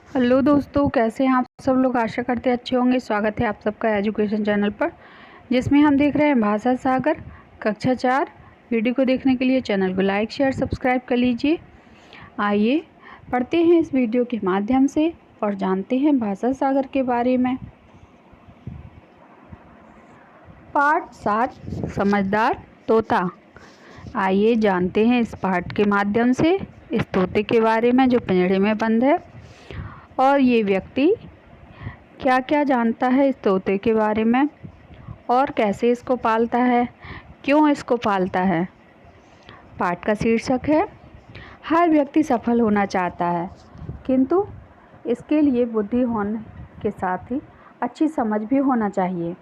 Hello दोस्तों, कैसे हैं आप सब लोग। आशा करते हैं अच्छे होंगे। स्वागत है आप सबका एजुकेशन चैनल पर, जिसमें हम देख रहे हैं भाषा सागर कक्षा 4। वीडियो को देखने के लिए चैनल को लाइक शेयर सब्सक्राइब कर लीजिए। आइए पढ़ते हैं इस वीडियो के माध्यम से और जानते हैं भाषा सागर के बारे में। पाठ 7 समझदार तोता। आइए जानते हैं इस पाठ के माध्यम से इस तोते के बारे में जो पिंजड़े में बंद है, और ये व्यक्ति क्या क्या जानता है इस तोते के बारे में और कैसे इसको पालता है, क्यों इसको पालता है। पाठ का शीर्षक है हर व्यक्ति सफल होना चाहता है, किंतु इसके लिए बुद्धि होने के साथ ही अच्छी समझ भी होना चाहिए।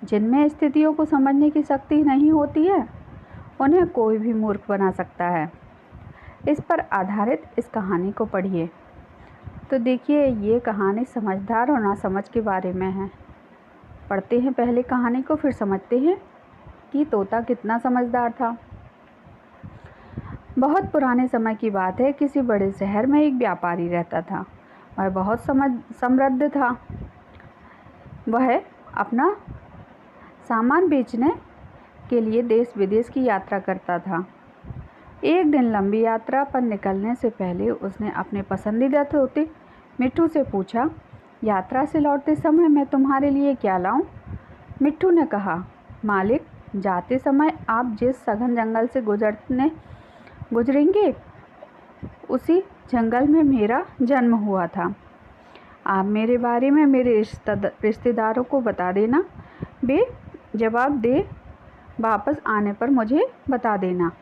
जिनमें स्थितियों को समझने की शक्ति नहीं होती है, उन्हें कोई भी मूर्ख बना सकता है। इस पर आधारित इस कहानी को पढ़िए। तो देखिए, ये कहानी समझदार और नासमझ के बारे में है। पढ़ते हैं पहले कहानी को, फिर समझते हैं कि तोता कितना समझदार था। बहुत पुराने समय की बात है। किसी बड़े शहर में एक व्यापारी रहता था। वह बहुत समृद्ध था। वह अपना सामान बेचने के लिए देश विदेश की यात्रा करता था। एक दिन लंबी यात्रा पर निकलने से पहले उसने अपने पसंदीदा तोते मिट्ठू से पूछा, यात्रा से लौटते समय मैं तुम्हारे लिए क्या लाऊं? मिट्ठू ने कहा, मालिक, जाते समय आप जिस सघन जंगल से गुजरेंगे उसी जंगल में मेरा जन्म हुआ था। आप मेरे बारे में मेरे रिश्तेदारों को बता देना। वे जवाब दे वापस आने पर मुझे बता देना।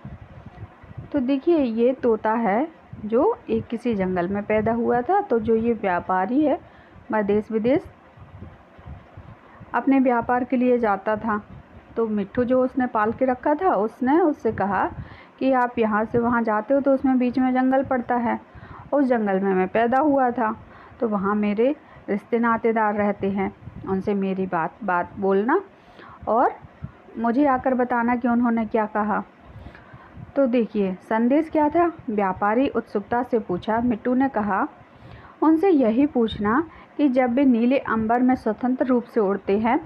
तो देखिए, ये तोता है जो एक किसी जंगल में पैदा हुआ था। तो जो ये व्यापारी है वह देश विदेश अपने व्यापार के लिए जाता था। तो मिट्ठू जो उसने पाल के रखा था, उसने उससे कहा कि आप यहाँ से वहाँ जाते हो तो उसमें बीच में जंगल पड़ता है। उस जंगल में मैं पैदा हुआ था, तो वहाँ मेरे रिश्ते नातेदार रहते हैं। उनसे मेरी बात बोलना और मुझे आकर बताना कि उन्होंने क्या कहा। तो देखिए, संदेश क्या था? व्यापारी उत्सुकता से पूछा। मिट्ठू ने कहा, उनसे यही पूछना कि जब वे नीले अंबर में स्वतंत्र रूप से उड़ते हैं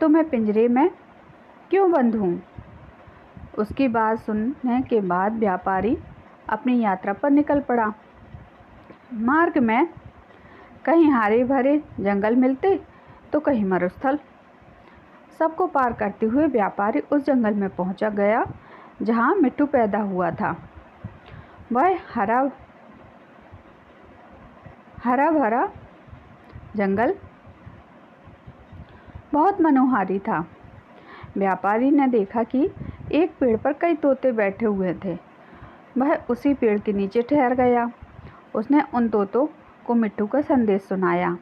तो मैं पिंजरे में क्यों बंद हूँ? उसकी बात सुनने के बाद व्यापारी अपनी यात्रा पर निकल पड़ा। मार्ग में कहीं हरे भरे जंगल मिलते तो कहीं मरुस्थल। सबको पार करते हुए व्यापारी उस जंगल में पहुंचा गया जहां मिट्ठू पैदा हुआ था। वह हरा भरा जंगल बहुत मनोहारी था। व्यापारी ने देखा कि एक पेड़ पर कई तोते बैठे हुए थे। वह उसी पेड़ के नीचे ठहर गया। उसने उन तोतों को मिट्ठू का संदेश सुनाया।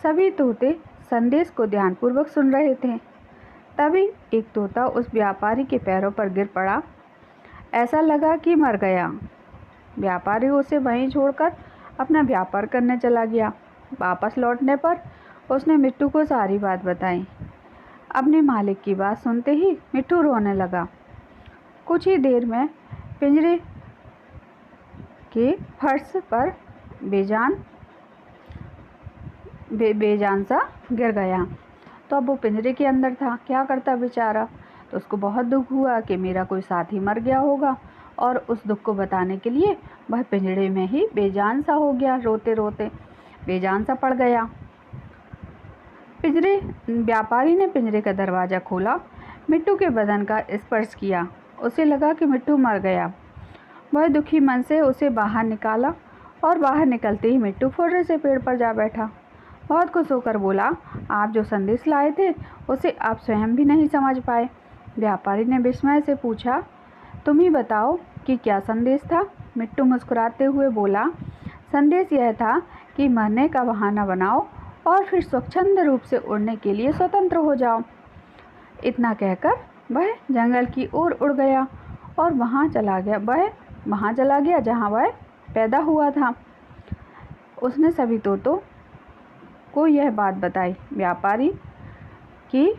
सभी तोते संदेश को ध्यानपूर्वक सुन रहे थे। तभी एक तोता उस व्यापारी के पैरों पर गिर पड़ा। ऐसा लगा कि मर गया। व्यापारी उसे वहीं छोड़कर अपना व्यापार करने चला गया। वापस लौटने पर उसने मिट्ठू को सारी बात बताई। अपने मालिक की बात सुनते ही मिट्ठू रोने लगा। कुछ ही देर में पिंजरे के फर्श पर बेजान सा गिर गया। तो अब वो पिंजरे के अंदर था, क्या करता बेचारा। तो उसको बहुत दुख हुआ कि मेरा कोई साथी मर गया होगा, और उस दुख को बताने के लिए वह पिंजरे में ही बेजान सा हो गया। रोते रोते बेजान सा पड़ गया। व्यापारी ने पिंजरे का दरवाज़ा खोला, मिट्ठू के बदन का स्पर्श किया। उसे लगा कि मिट्ठू मर गया। वह दुखी मन से उसे बाहर निकाला, और बाहर निकलते ही मिट्ठू फुर्रे से पेड़ पर जा बैठा। बहुत खुश होकर बोला, आप जो संदेश लाए थे उसे आप स्वयं भी नहीं समझ पाए। व्यापारी ने विस्मय से पूछा, तुम ही बताओ कि क्या संदेश था? मिट्ठू मुस्कुराते हुए बोला, संदेश यह था कि मरने का बहाना बनाओ और फिर स्वच्छंद रूप से उड़ने के लिए स्वतंत्र हो जाओ। इतना कहकर वह जंगल की ओर उड़ गया और वहाँ चला गया जहाँ वह पैदा हुआ था। उसने सभी तोतों को यह बात बताई। व्यापारी की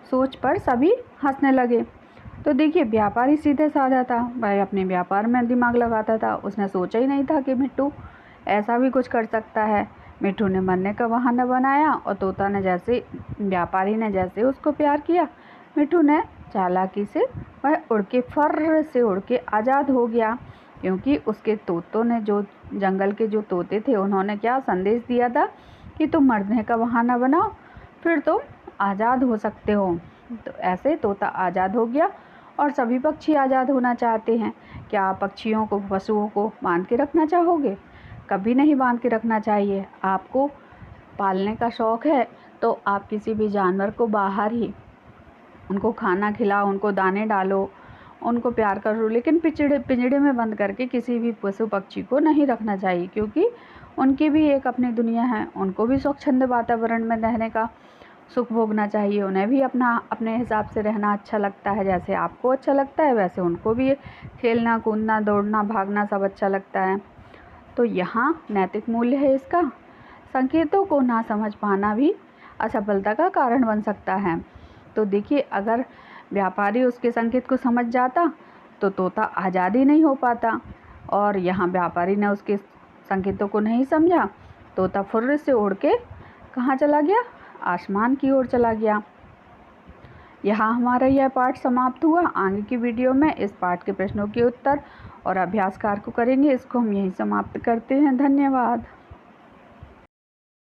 सोच पर सभी हंसने लगे। तो देखिए व्यापारी सीधे साधा था, वह अपने व्यापार में दिमाग लगाता था। उसने सोचा ही नहीं था कि मिट्टू ऐसा भी कुछ कर सकता है। मिट्टू ने मरने का बहाना बनाया और तोता ने जैसे व्यापारी ने जैसे उसको प्यार किया, मिट्टू ने चालाकी से वह उड़ के फर्र से उड़ के आज़ाद हो गया, क्योंकि उसके तोतों ने जो जंगल के जो तोते थे उन्होंने क्या संदेश दिया था कि तुम मरने का बहाना बनाओ फिर तुम आज़ाद हो सकते हो। तो ऐसे तोता आज़ाद हो गया और सभी पक्षी आज़ाद होना चाहते हैं। क्या आप पक्षियों को, पशुओं को बांध के रखना चाहोगे? कभी नहीं बांध के रखना चाहिए। आपको पालने का शौक़ है तो आप किसी भी जानवर को बाहर ही उनको खाना खिलाओ, उनको दाने डालो, उनको प्यार करो, लेकिन पिंजड़े में बंद करके किसी भी पशु पक्षी को नहीं रखना चाहिए, क्योंकि उनकी भी एक अपनी दुनिया है। उनको भी स्वच्छंद वातावरण में रहने का सुख भोगना चाहिए। उन्हें भी अपने हिसाब से रहना अच्छा लगता है। जैसे आपको अच्छा लगता है वैसे उनको भी खेलना, कूदना, दौड़ना, भागना सब अच्छा लगता है। तो यहाँ नैतिक मूल्य है इसका। संकेतों को ना समझ पाना भी असफलता का कारण बन सकता है। तो देखिए अगर व्यापारी उसके संकेत को समझ जाता तो तोता आज़ादी नहीं हो पाता, और यहाँ व्यापारी ने उसके संकेतों को नहीं समझा, तोता फुर्र से उड़ के कहाँ चला गया? आसमान की ओर चला गया। यहाँ हमारा यह पाठ समाप्त हुआ। आगे की वीडियो में इस पाठ के प्रश्नों के उत्तर और अभ्यास कार्य को करेंगे। इसको हम यहीं समाप्त करते हैं। धन्यवाद।